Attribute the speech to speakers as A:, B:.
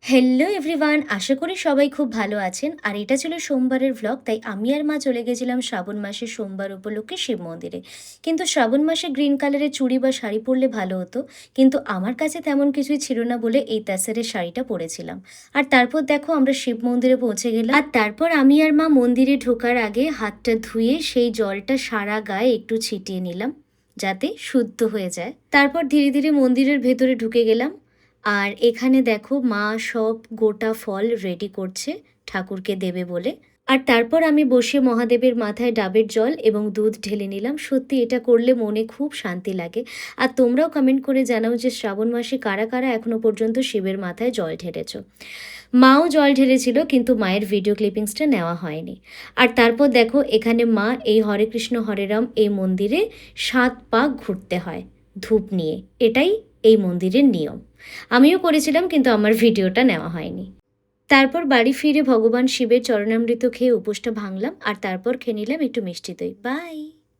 A: Hello everyone, আশা করি সবাই খুব ভালো আছেন। আর এটা ছিল সোমবারের ভ্লগ, তাই আমি আর মা চলে গেছিলাম শ্রাবণ মাসের সোমবার উপলক্ষে শিব মন্দিরে। কিন্তু শ্রাবণ মাসে গ্রিন কালারের চুড়ি বা শাড়ি পরলে ভালো হতো, কিন্তু আমার কাছে তেমন কিছুই ছিল না বলে এই তাসেরের শাড়িটা পরেছিলাম। আর তারপর দেখো আমরা শিব মন্দিরে পৌঁছে গেলাম, আর তারপর আমি আর মা মন্দিরে ঢোকার আগে হাতটা ধুয়ে সেই জলটা সারা গায়ে একটু ছিটিয়ে নিলাম, যাতে শুদ্ধ হয়ে যায়। তারপর ধীরে ধীরে মন্দিরের ভেতরে ঢুকে গেলাম। আর এখানে দেখো মা সব গোটা ফল রেডি করছে ঠাকুরকে দেবে বলে। আর তারপর আমি বসে মহাদেবের মাথায় ডাবের জল এবং দুধ ঢেলে নিলাম। সত্যি এটা করলে মনে খুব শান্তি লাগে। আর তোমরাও কমেন্ট করে জানাও যে শ্রাবণ মাসে কারা কারা এখনো পর্যন্ত শিবের মাথায় জল ঢেলেছ। মাও জল ঢেলেছিল, কিন্তু মায়ের ভিডিও ক্লিপিংসটা নেওয়া হয়নি। আর তারপর দেখো এখানে মা এই হরে কৃষ্ণ হরে রাম এই মন্দিরে 7 পাক ঘুরতে হয় ধূপ নিয়ে, এটাই এই মন্দিরের নিয়ম। আমিও করেছিলাম, কিন্তু আমার ভিডিওটা নেওয়া হয়নি। তারপর বাড়ি ফিরে ভগবান শিবের চরণামৃত খেয়ে উপোসটা ভাঙলাম, আর তারপর খেয়ে নিলাম একটু মিষ্টি দই। বাই।